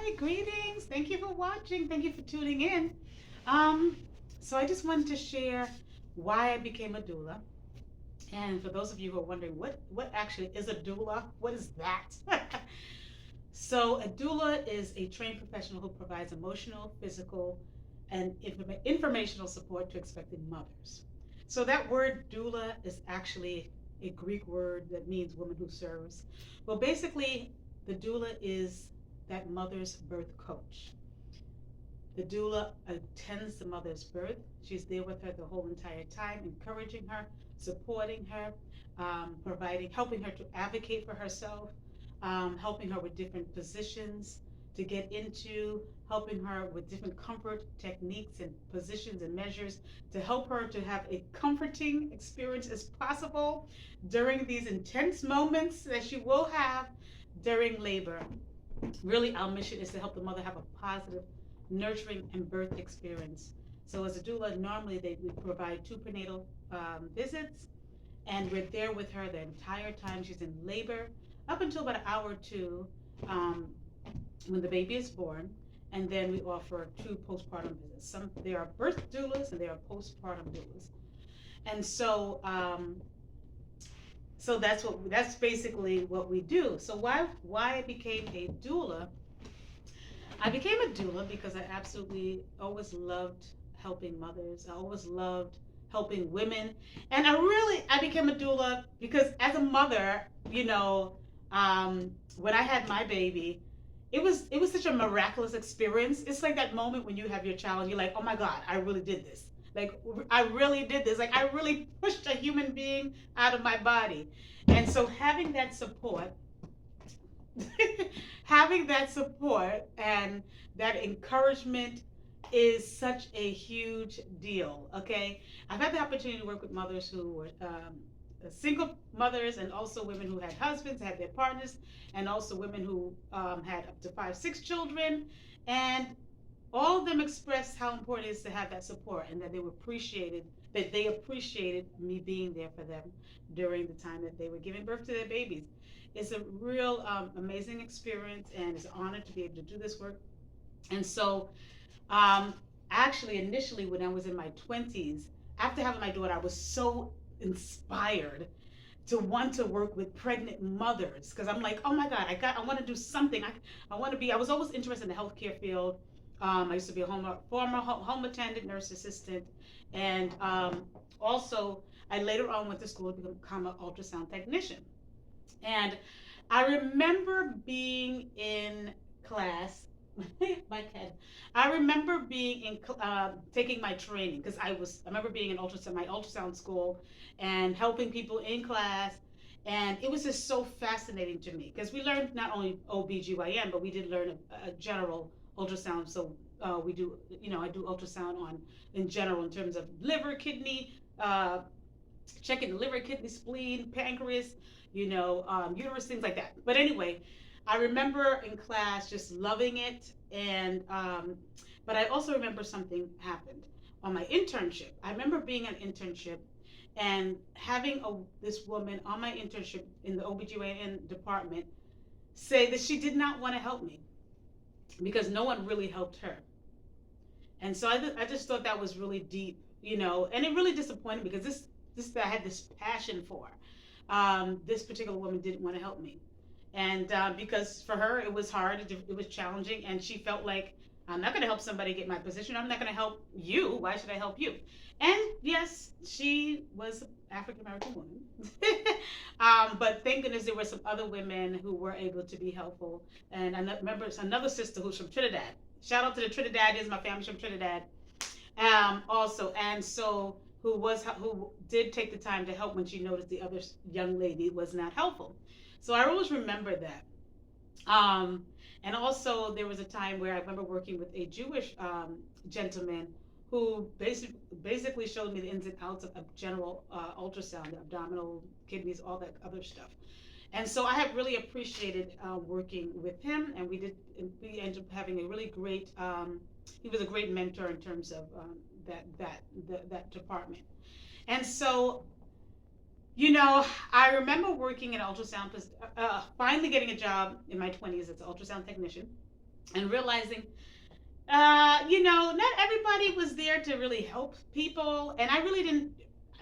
Hi, greetings. Thank you for watching. Thank you for tuning in. Um, so I just wanted to share why I became a doula. And for those of you who are wondering what actually is a doula, what is that? So a doula is a trained professional who provides emotional, physical, and informational support to expecting mothers. So that word doula is actually a Greek word that means woman who serves. Well, basically, the doula is that mother's birth coach. The doula attends the mother's birth. She's there with her the whole entire time, encouraging her, supporting her, helping her to advocate for herself, helping her with different positions to get into, helping her with different comfort techniques and positions and measures to help her to have a comforting experience as possible during these intense moments that she will have during labor. Really, our mission is to help the mother have a positive, nurturing, and birth experience. So, as a doula, normally we provide two prenatal visits, and we're there with her the entire time she's in labor, up until about an hour or two um, when the baby is born. And then we offer two postpartum visits. There are birth doulas and there are postpartum doulas. And so that's basically what we do. So why I became a doula. I became a doula because I absolutely always loved helping mothers. I always loved helping women. And I became a doula because as a mother, when I had my baby, it was such a miraculous experience. It's like that moment when you have your child and you're like, oh my God, I really did this. Like I really did this. Like I really pushed a human being out of my body. And so having that support having that support and that encouragement is such a huge deal. Okay, I've had the opportunity to work with mothers who were single mothers, and also women who had husbands, had their partners, and also women who had up to 5, 6 children, and all of them expressed how important it is to have that support and that they appreciated me being there for them during the time that they were giving birth to their babies. It's a real amazing experience, and it's an honor to be able to do this work. And so, um, actually, initially, when I was in my 20s, after having my daughter, I was so inspired to want to work with pregnant mothers because I'm like, oh my God, I want to do something. I was always interested in the healthcare field. I used to be a former home attendant, nurse assistant, and also I later on went to school to become an ultrasound technician. And I remember being in class. My head. I remember being in taking my training because I remember being in my ultrasound school and helping people in class, and it was just so fascinating to me because we learned not only OBGYN, but we did learn a general ultrasound. So I do ultrasound on in general in terms of liver, kidney, checking the liver, kidney, spleen, pancreas, uterus, things like that. But anyway, I remember in class just loving it, and but I also remember something happened on my internship. I remember being an internship and having this woman on my internship in the OBGYN department say that she did not want to help me because no one really helped her. And so I just thought that was really deep, and it really disappointed me because this I had this passion for. This particular woman didn't want to help me, and because for her it was hard, it was challenging, and she felt like I'm not going to help somebody get my position. I'm not going to help you. Why should I help you? And yes, she was an African American woman, but thank goodness there were some other women who were able to be helpful. And I remember another sister who's from Trinidad. Shout out to the Trinidadians, my family's from Trinidad. Also, and so who did take the time to help when she noticed the other young lady was not helpful. So I always remember that. Um, and also, there was a time where I remember working with a Jewish gentleman who basically showed me the ins and outs of general ultrasound, the abdominal, kidneys, all that other stuff. And so I have really appreciated working with him, and we ended up having a really great. He was a great mentor in terms of that department. And so, I remember working in ultrasound, finally getting a job in my 20s as an ultrasound technician. and realizing, not everybody was there to really help people, and I really didn't.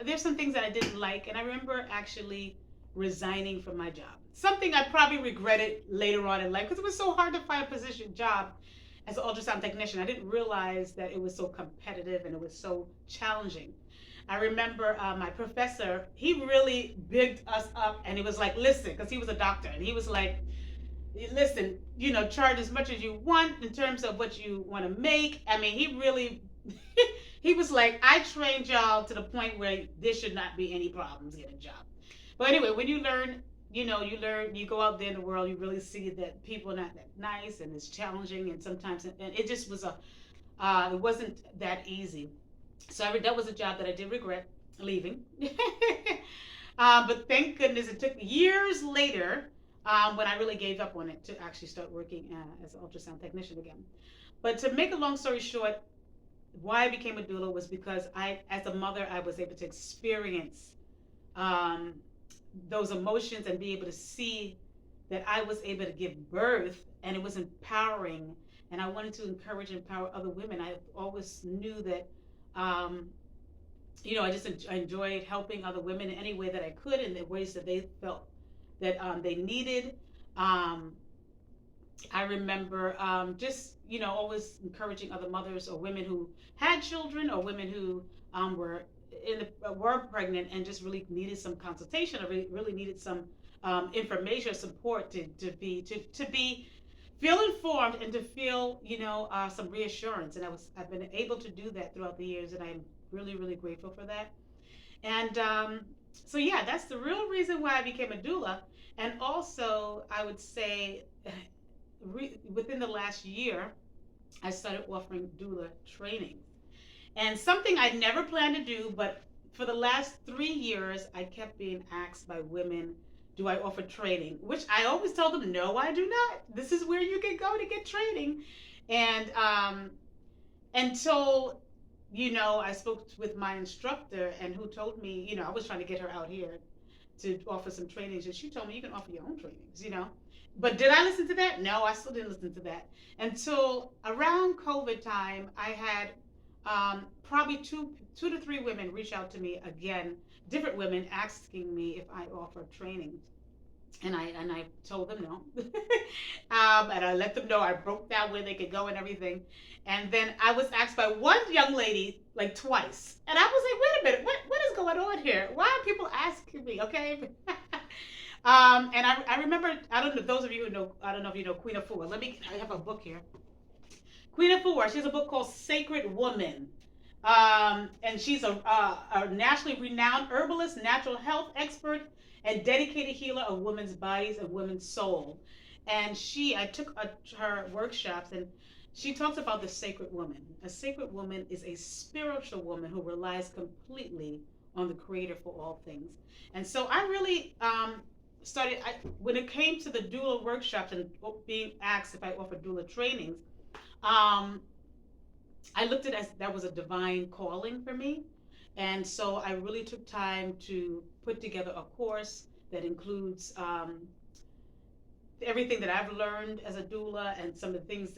There's some things that I didn't like, and I remember actually resigning from my job. Something I probably regretted later on in life because it was so hard to find a position job as an ultrasound technician. I didn't realize that it was so competitive and it was so challenging. I remember my professor, he really bigged us up, and he was like, listen, because he was a doctor, and he was like, listen, charge as much as you want in terms of what you want to make. I mean, he really, he was like, I trained y'all to the point where there should not be any problems getting a job. But anyway, when you learn, you go out there in the world, you really see that people are not that nice, and it's challenging, and sometimes, and it just was it wasn't that easy. So that was a job that I did regret leaving. But thank goodness it took years later, when I really gave up on it, to actually start working as an ultrasound technician again. But to make a long story short, why I became a doula was because as a mother, I was able to experience um, those emotions and be able to see that I was able to give birth, and it was empowering. And I wanted to encourage and empower other women. I always knew that, um, I enjoyed helping other women in any way that I could, in the ways that they felt that they needed. Um, I remember just, always encouraging other mothers or women who had children, or women who were pregnant and just really needed some consultation, or really needed some information or support to be feel informed, and to feel, some reassurance. And I've been able to do that throughout the years, and I'm really, really grateful for that. And so, yeah, that's the real reason why I became a doula. And also, I would say, within the last year, I started offering doula training. And something I never planned to do, but for the last 3 years, I kept being asked by women, do I offer training? Which I always tell them, no, I do not. This is where you can go to get training. And until, I spoke with my instructor, and who told me, I was trying to get her out here to offer some trainings, and she told me, you can offer your own trainings. But did I listen to that? No, I still didn't listen to that until around COVID time. I had probably two to three women reach out to me again, different women asking me if I offer training, and I told them no. And I let them know, I broke down where they could go and everything. And then I was asked by one young lady like twice, and I was like, wait a minute, what is going on here? Why are people asking me? Okay. And I remember, I don't know, those of you who know, I don't know if you know Queen Afua. I have a book here. Queen Afua, she has a book called Sacred Woman. And she's a nationally renowned herbalist, natural health expert, and dedicated healer of women's bodies and women's soul. And I took her workshops, and she talks about the sacred woman. A sacred woman is a spiritual woman who relies completely on the Creator for all things. And so I really when it came to the doula workshops and being asked if I offer doula trainings, um, I looked at it as that was a divine calling for me. And so I really took time to put together a course that includes everything that I've learned as a doula, and some of the things